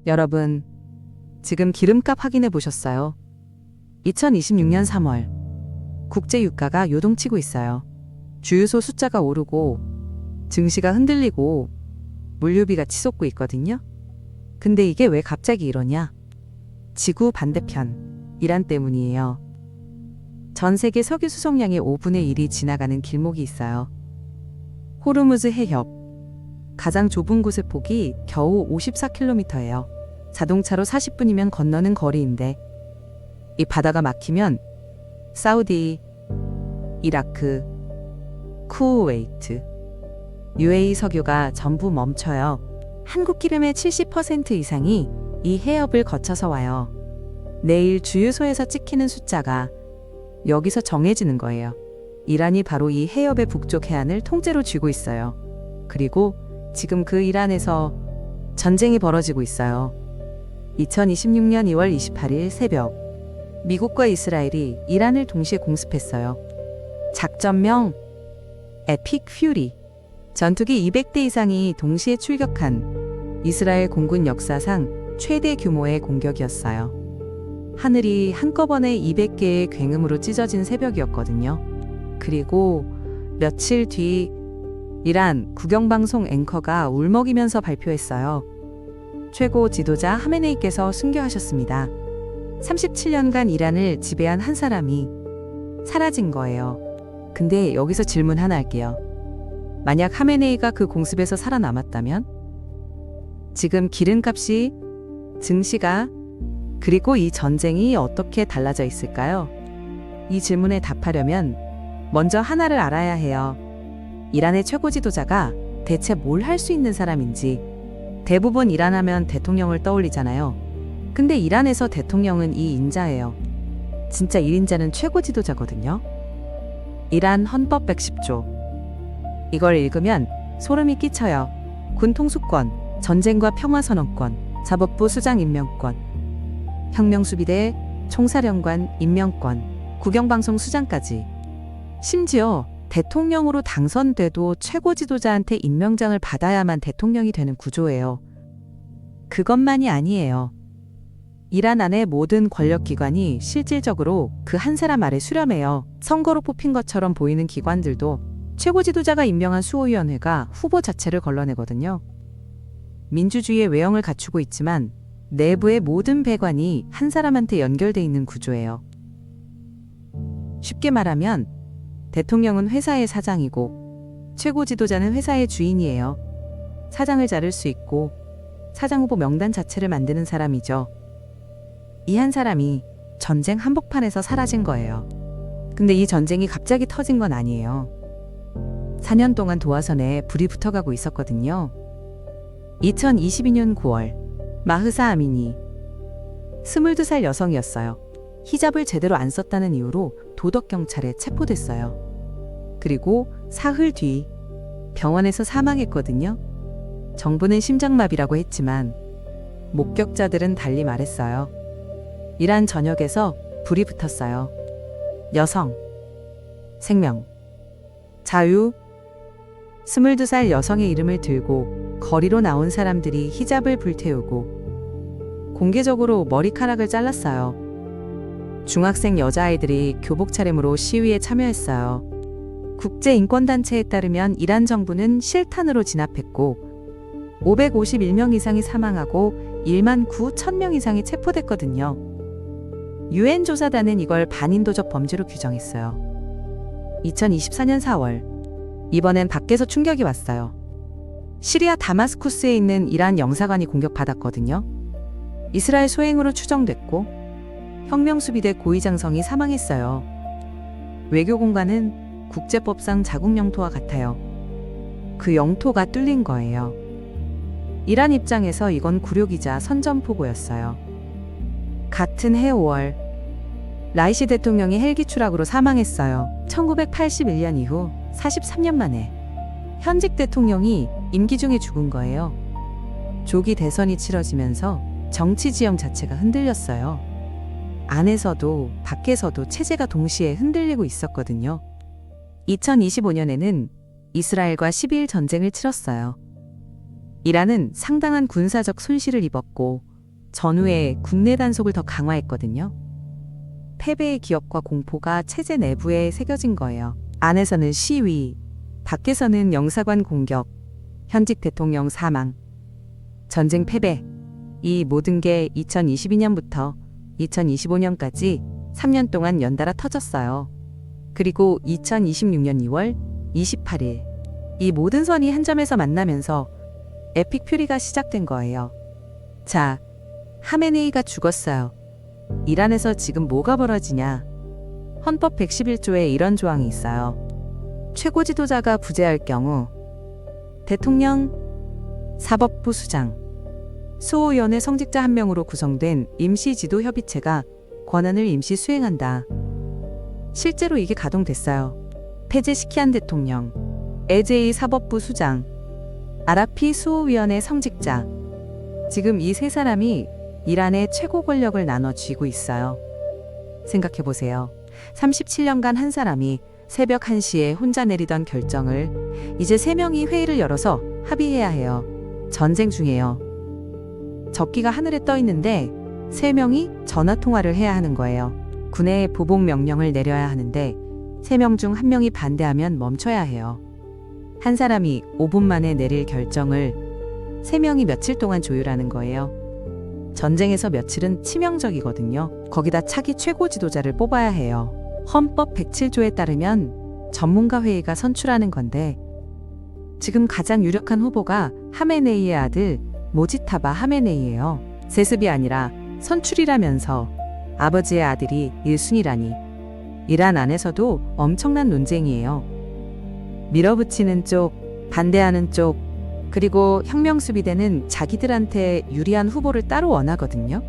여러분, 지금 기름값 확인해 보셨어요? 2026년 3월, 국제 유가가 요동치고 있어요. 주유소 숫자가 오르고, 증시가 흔들리고, 물류비가 치솟고 있거든요. 근데 이게 왜 갑자기 이러냐? 지구 반대편, 이란 때문이에요. 전 세계 석유 수송량의 5분의 1이 지나가는 길목이 있어요. 호르무즈 해협. 가장 좁은 곳의 폭이 겨우 54km예요. 자동차로 40분이면 건너는 거리인데 이 바다가 막히면 사우디, 이라크, 쿠웨이트, UAE 석유가 전부 멈춰요. 한국 기름의 70% 이상이 이 해협을 거쳐서 와요. 내일 주유소에서 찍히는 숫자가 여기서 정해지는 거예요. 이란이 바로 이 해협의 북쪽 해안을 통째로 쥐고 있어요. 그리고 지금 그 이란에서 전쟁이 벌어지고 있어요. 2026년 2월 28일 새벽, 미국과 이스라엘이 이란을 동시에 공습했어요. 작전명 에픽 퓨리. 전투기 200대 이상이 동시에 출격한 이스라엘 공군 역사상 최대 규모의 공격이었어요. 하늘이 한꺼번에 200개의 굉음으로 찢어진 새벽이었거든요. 그리고 며칠 뒤 이란 국영방송 앵커가 울먹이면서 발표했어요. 최고 지도자 하메네이께서 순교하셨습니다. 37년간 이란을 지배한 한 사람이 사라진 거예요. 근데 여기서 질문 하나 할게요. 만약 하메네이가 그 공습에서 살아남았다면? 지금 기름값이, 증시가, 그리고 이 전쟁이 어떻게 달라져 있을까요? 이 질문에 답하려면 먼저 하나를 알아야 해요. 이란의 최고 지도자가 대체 뭘 할 수 있는 사람인지. 대부분 이란 하면 대통령을 떠올리잖아요. 근데 이란에서 대통령은 2인자예요. 진짜 1인자는 최고 지도자거든요. 이란 헌법 110조. 이걸 읽으면 소름이 끼쳐요. 군 통수권, 전쟁과 평화선언권, 사법부 수장 임명권, 혁명수비대 총사령관 임명권, 국영방송 수장까지. 심지어 대통령으로 당선돼도 최고 지도자한테 임명장을 받아야만 대통령이 되는 구조예요. 그것만이 아니에요. 이란 안의 모든 권력기관이 실질적으로 그 한 사람 아래 수렴해요. 선거로 뽑힌 것처럼 보이는 기관들도 최고 지도자가 임명한 수호위원회가 후보 자체를 걸러내거든요. 민주주의의 외형을 갖추고 있지만 내부의 모든 배관이 한 사람한테 연결돼 있는 구조예요. 쉽게 말하면 대통령은 회사의 사장이고 최고 지도자는 회사의 주인이에요. 사장을 자를 수 있고 사장 후보 명단 자체를 만드는 사람이죠. 이 한 사람이 전쟁 한복판에서 사라진 거예요. 근데 이 전쟁이 갑자기 터진 건 아니에요. 4년 동안 도화선에 불이 붙어가고 있었거든요. 2022년 9월, 마흐사 아미니, 22살 여성이었어요. 히잡을 제대로 안 썼다는 이유로 도덕경찰에 체포됐어요. 그리고 사흘 뒤 병원에서 사망했거든요. 정부는 심장마비라고 했지만 목격자들은 달리 말했어요. 이란 전역에서 불이 붙었어요. 여성, 생명, 자유. 22살 여성의 이름을 들고 거리로 나온 사람들이 히잡을 불태우고 공개적으로 머리카락을 잘랐어요. 중학생 여자아이들이 교복 차림으로 시위에 참여했어요. 국제인권단체에 따르면 이란 정부는 실탄으로 진압했고 551명 이상이 사망하고 1만 9천 이상이 체포됐거든요. UN 조사단은 이걸 반인도적 범죄로 규정했어요. 2024년 4월, 이번엔 밖에서 충격이 왔어요. 시리아 다마스쿠스에 있는 이란 영사관이 공격받았거든요. 이스라엘 소행으로 추정됐고 혁명수비대 고위장성이 사망했어요. 외교공간은 국제법상 자국 영토와 같아요. 그 영토가 뚫린 거예요. 이란 입장에서 이건 굴욕이자 선전포고였어요. 같은 해 5월, 라이시 대통령이 헬기 추락으로 사망했어요. 1981년 이후 43년 만에 현직 대통령이 임기 중에 죽은 거예요. 조기 대선이 치러지면서 정치 지형 자체가 흔들렸어요. 안에서도 밖에서도 체제가 동시에 흔들리고 있었거든요. 2025년에는 이스라엘과 12일 전쟁을 치렀어요. 이란은 상당한 군사적 손실을 입었고 전후에 국내 단속을 더 강화했거든요. 패배의 기억과 공포가 체제 내부에 새겨진 거예요. 안에서는 시위, 밖에서는 영사관 공격, 현직 대통령 사망, 전쟁 패배. 이 모든 게 2022년부터 2025년까지 3년 동안 연달아 터졌어요. 그리고 2026년 2월 28일 이 모든 선이 한 점에서 만나면서 에픽 퓨리가 시작된 거예요. 자, 하메네이가 죽었어요. 이란에서 지금 뭐가 벌어지냐? 헌법 111조에 이런 조항이 있어요. 최고 지도자가 부재할 경우 대통령, 사법부 수장, 수호위원회 성직자 한 명으로 구성된 임시지도협의체가 권한을 임시 수행한다. 실제로 이게 가동됐어요. 페제시키안 대통령, 에제이 사법부 수장, 아라피 수호위원회 성직자. 지금 이 세 사람이 이란의 최고 권력을 나눠 쥐고 있어요. 생각해보세요. 37년간 한 사람이 새벽 1시에 혼자 내리던 결정을 이제 3명이 회의를 열어서 합의해야 해요. 전쟁 중이에요. 적기가 하늘에 떠 있는데 3명이 전화통화를 해야 하는 거예요. 군에 보복 명령을 내려야 하는데 3명 중 1명이 반대하면 멈춰야 해요. 한 사람이 5분 만에 내릴 결정을 3명이 며칠 동안 조율하는 거예요. 전쟁에서 며칠은 치명적이거든요. 거기다 차기 최고 지도자를 뽑아야 해요. 헌법 107조에 따르면 전문가 회의가 선출하는 건데 지금 가장 유력한 후보가 하메네이의 아들 모지타바 하메네이예요. 세습이 아니라 선출이라면서 아버지의 아들이 1순위라니. 이란 안에서도 엄청난 논쟁이에요. 밀어붙이는 쪽, 반대하는 쪽, 그리고 혁명수비대는 자기들한테 유리한 후보를 따로 원하거든요.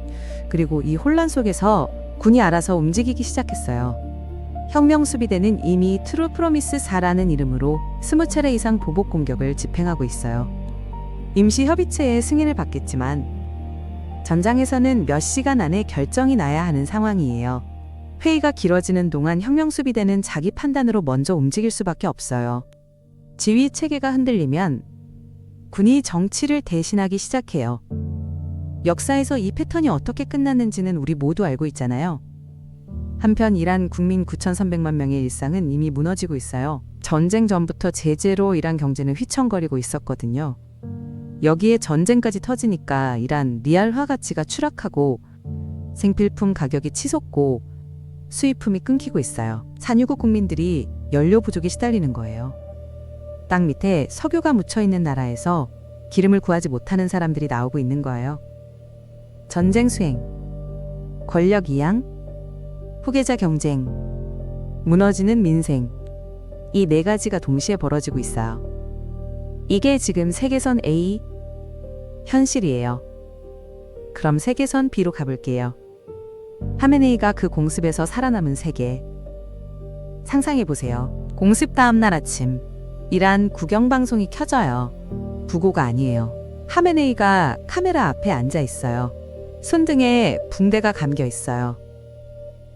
그리고 이 혼란 속에서 군이 알아서 움직이기 시작했어요. 혁명수비대는 이미 트루 프로미스 4라는 이름으로 20차례 이상 보복 공격을 집행하고 있어요. 임시협의체의 승인을 받겠지만 전장에서는 몇 시간 안에 결정이 나야 하는 상황이에요. 회의가 길어지는 동안 혁명수비대는 자기 판단으로 먼저 움직일 수밖에 없어요. 지휘 체계가 흔들리면 군이 정치를 대신하기 시작해요. 역사에서 이 패턴이 어떻게 끝났는지는 우리 모두 알고 있잖아요. 한편 이란 국민 9,300만 명의 일상은 이미 무너지고 있어요. 전쟁 전부터 제재로 이란 경제는 휘청거리고 있었거든요. 여기에 전쟁까지 터지니까 이란 리알화 가치가 추락하고 생필품 가격이 치솟고 수입품이 끊기고 있어요. 산유국 국민들이 연료 부족에 시달리는 거예요. 땅 밑에 석유가 묻혀있는 나라에서 기름을 구하지 못하는 사람들이 나오고 있는 거예요. 전쟁 수행, 권력 이양, 후계자 경쟁, 무너지는 민생. 이 4가지가 동시에 벌어지고 있어요. 이게 지금 세계선 A 현실이에요. 그럼 세계선 B로 가볼게요. 하메네이가 그 공습에서 살아남은 세계. 상상해보세요. 공습 다음 날 아침 이란 국영방송이 켜져요. 부고가 아니에요. 하메네이가 카메라 앞에 앉아 있어요. 손등에 붕대가 감겨 있어요.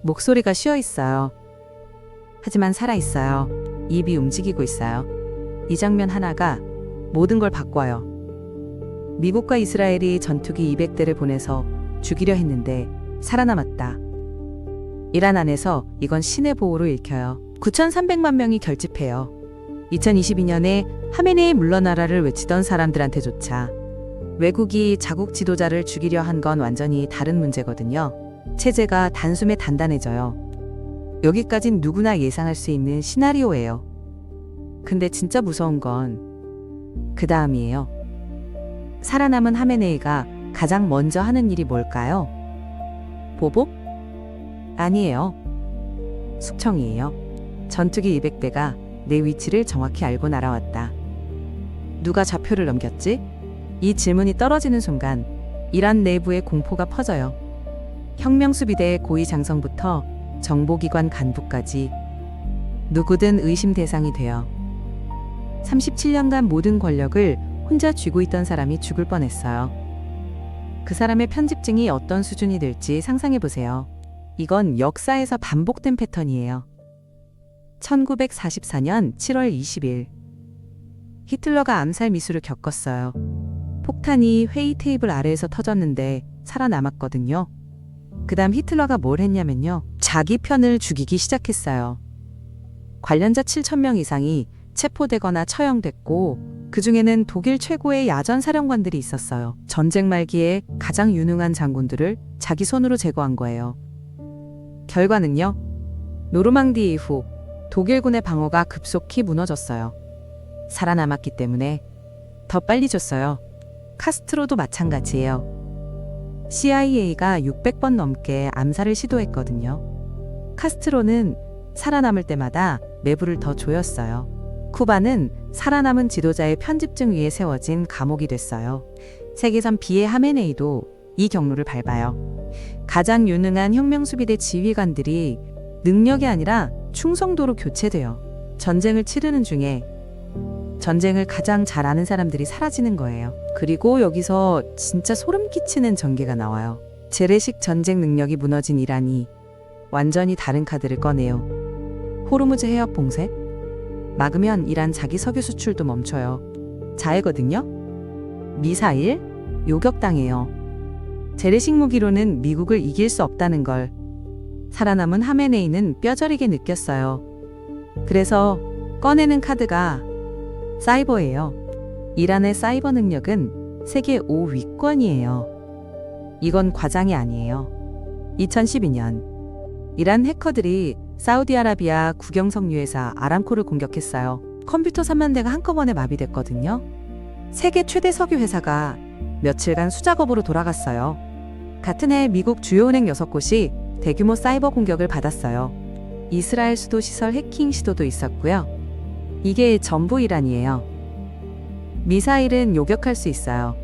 목소리가 쉬어 있어요. 하지만 살아 있어요. 입이 움직이고 있어요. 이 장면 하나가 모든 걸 바꿔요. 미국과 이스라엘이 전투기 200대를 보내서 죽이려 했는데 살아남았다. 이란 안에서 이건 신의 보호로 읽혀요. 9,300만 명이 결집해요. 2022년에 하메네이 물러나라를 외치던 사람들한테조차 외국이 자국 지도자를 죽이려 한 건 완전히 다른 문제거든요. 체제가 단숨에 단단해져요. 여기까진 누구나 예상할 수 있는 시나리오예요. 근데 진짜 무서운 건 그 다음이에요. 살아남은 하메네이가 가장 먼저 하는 일이 뭘까요? 보복? 아니에요. 숙청이에요. 전투기 200대가 내 위치를 정확히 알고 날아왔다. 누가 좌표를 넘겼지? 이 질문이 떨어지는 순간 이란 내부의 공포가 퍼져요. 혁명수비대의 고위 장성부터 정보기관 간부까지 누구든 의심 대상이 돼요. 37년간 모든 권력을 혼자 쥐고 있던 사람이 죽을 뻔했어요. 그 사람의 편집증이 어떤 수준이 될지 상상해보세요. 이건 역사에서 반복된 패턴이에요. 1944년 7월 20일 히틀러가 암살 미수를 겪었어요. 폭탄이 회의 테이블 아래에서 터졌는데 살아남았거든요. 그다음 히틀러가 뭘 했냐면요. 자기 편을 죽이기 시작했어요. 관련자 7,000명 이상이 체포되거나 처형됐고 그중에는 독일 최고의 야전 사령관들이 있었어요. 전쟁 말기에 가장 유능한 장군들을 자기 손으로 제거한 거예요. 결과는요. 노르망디 이후 독일군의 방어가 급속히 무너졌어요. 살아남았기 때문에 더 빨리 졌어요. 카스트로도 마찬가지예요. CIA가 600번 넘게 암살을 시도했거든요. 카스트로는 살아남을 때마다 매부를 더 조였어요. 쿠바는 살아남은 지도자의 편집증 위에 세워진 감옥이 됐어요. 세계선 B의 하메네이도 이 경로를 밟아요. 가장 유능한 혁명수비대 지휘관들이 능력이 아니라 충성도로 교체돼요. 전쟁을 치르는 중에 전쟁을 가장 잘 아는 사람들이 사라지는 거예요. 그리고 여기서 진짜 소름 끼치는 전개가 나와요. 재래식 전쟁 능력이 무너진 이란이 완전히 다른 카드를 꺼내요. 호르무즈 해협 봉쇄? 막으면 이란 자기 석유 수출도 멈춰요. 자해거든요? 미사일? 요격당해요. 재래식 무기로는 미국을 이길 수 없다는 걸 살아남은 하메네이는 뼈저리게 느꼈어요. 그래서 꺼내는 카드가 사이버예요. 이란의 사이버 능력은 세계 5위권이에요. 이건 과장이 아니에요. 2012년 이란 해커들이 사우디아라비아 국영석유회사 아람코를 공격했어요. 컴퓨터 3만 대가 한꺼번에 마비됐거든요. 세계 최대 석유 회사가 며칠간 수작업으로 돌아갔어요. 같은 해 미국 주요 은행 6곳이 대규모 사이버 공격을 받았어요. 이스라엘 수도 시설 해킹 시도도 있었고요. 이게 전부 이란이에요. 미사일은 요격할 수 있어요.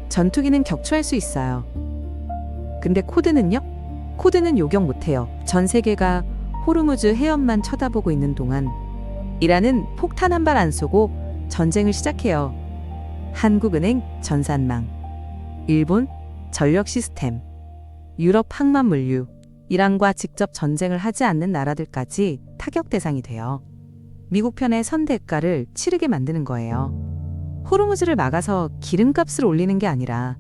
전투기는 격추할 수 있어요. 근데 코드는요? 코드는 요격 못해요. 전 세계가 호르무즈 해협만 쳐다보고 있는 동안 이란은 폭탄 한 발 안 쏘고 전쟁을 시작해요. 한국은행 전산망, 일본 전력 시스템, 유럽 항만 물류, 이란과 직접 전쟁을 하지 않는 나라들까지 타격 대상이 돼요. 미국 편의 선 대가를 치르게 만드는 거예요. 호르무즈를 막아서 기름값을 올리는 게 아니라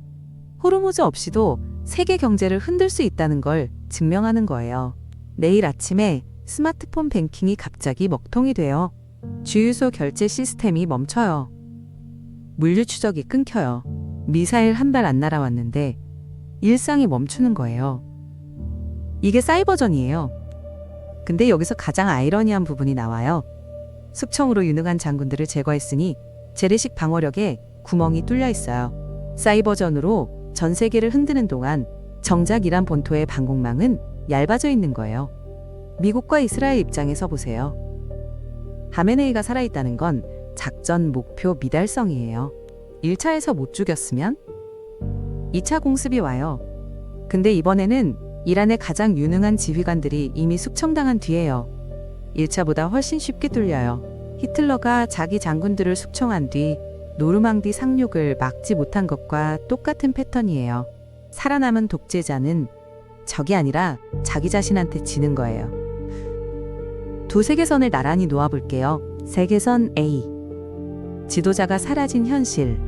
호르무즈 없이도 세계 경제를 흔들 수 있다는 걸 증명하는 거예요. 내일 아침에 스마트폰 뱅킹이 갑자기 먹통이 돼요. 주유소 결제 시스템이 멈춰요. 물류 추적이 끊겨요. 미사일 한 발 안 날아왔는데 일상이 멈추는 거예요. 이게 사이버전이에요. 근데 여기서 가장 아이러니한 부분이 나와요. 숙청으로 유능한 장군들을 제거했으니 재래식 방어력에 구멍이 뚫려 있어요. 사이버전으로 전 세계를 흔드는 동안 정작 이란 본토의 방공망은 얇아져 있는 거예요. 미국과 이스라엘 입장에서 보세요. 하메네이가 살아있다는 건 작전 목표 미달성이에요. 1차에서 못 죽였으면 2차 공습이 와요. 근데 이번에는 이란의 가장 유능한 지휘관들이 이미 숙청당한 뒤에요. 1차보다 훨씬 쉽게 뚫려요. 히틀러가 자기 장군들을 숙청한 뒤 노르망디 상륙을 막지 못한 것과 똑같은 패턴이에요. 살아남은 독재자는 적이 아니라 자기 자신한테 지는 거예요. 두 세계선을 나란히 놓아볼게요. 세계선 A. 지도자가 사라진 현실.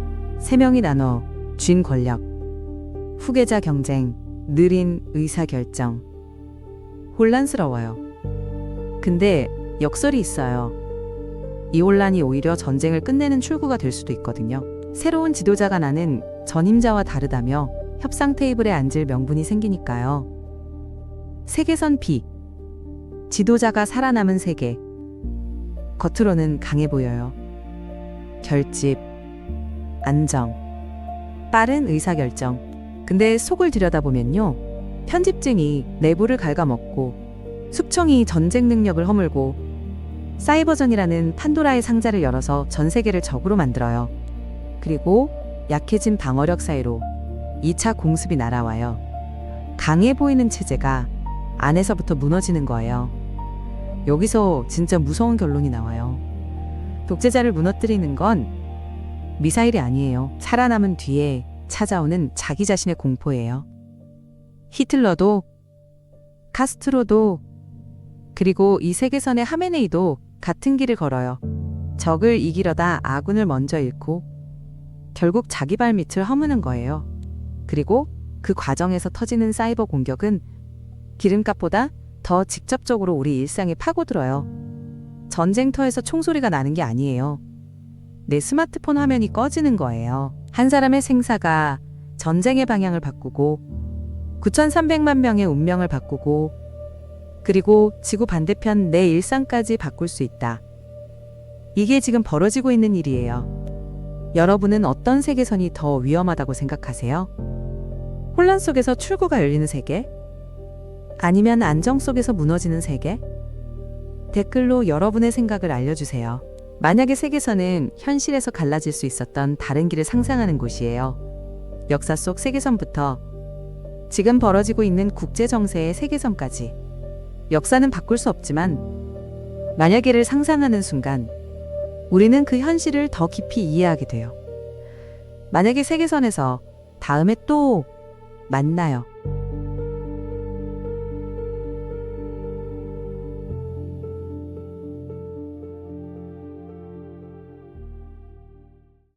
3명이 나눠 쥔 권력. 후계자 경쟁. 느린 의사결정. 혼란스러워요. 근데 역설이 있어요. 이 혼란이 오히려 전쟁을 끝내는 출구가 될 수도 있거든요. 새로운 지도자가 나는 전임자와 다르다며 협상 테이블에 앉을 명분이 생기니까요. 세계선 B. 지도자가 살아남은 세계. 겉으로는 강해 보여요. 결집, 안정, 빠른 의사결정. 근데 속을 들여다보면요. 편집증이 내부를 갉아먹고 숙청이 전쟁 능력을 허물고 사이버전이라는 판도라의 상자를 열어서 전 세계를 적으로 만들어요. 그리고 약해진 방어력 사이로 2차 공습이 날아와요. 강해 보이는 체제가 안에서부터 무너지는 거예요. 여기서 진짜 무서운 결론이 나와요. 독재자를 무너뜨리는 건 미사일이 아니에요. 살아남은 뒤에 찾아오는 자기 자신의 공포예요. 히틀러도, 카스트로도, 그리고 이 세계선의 하메네이도 같은 길을 걸어요. 적을 이기려다 아군을 먼저 잃고 결국 자기 발밑을 허무는 거예요. 그리고 그 과정에서 터지는 사이버 공격은 기름값보다 더 직접적으로 우리 일상에 파고들어요. 전쟁터에서 총소리가 나는 게 아니에요. 내 스마트폰 화면이 꺼지는 거예요. 한 사람의 생사가 전쟁의 방향을 바꾸고 9,300만 명의 운명을 바꾸고 그리고 지구 반대편 내 일상까지 바꿀 수 있다. 이게 지금 벌어지고 있는 일이에요. 여러분은 어떤 세계선이 더 위험하다고 생각하세요? 혼란 속에서 출구가 열리는 세계? 아니면 안정 속에서 무너지는 세계? 댓글로 여러분의 생각을 알려주세요. 만약에 세계선은 현실에서 갈라질 수 있었던 다른 길을 상상하는 곳이에요. 역사 속 세계선부터 지금 벌어지고 있는 국제 정세의 세계선까지. 역사는 바꿀 수 없지만 만약에를 상상하는 순간 우리는 그 현실을 더 깊이 이해하게 돼요. 만약에 세계선에서 다음에 또 만나요.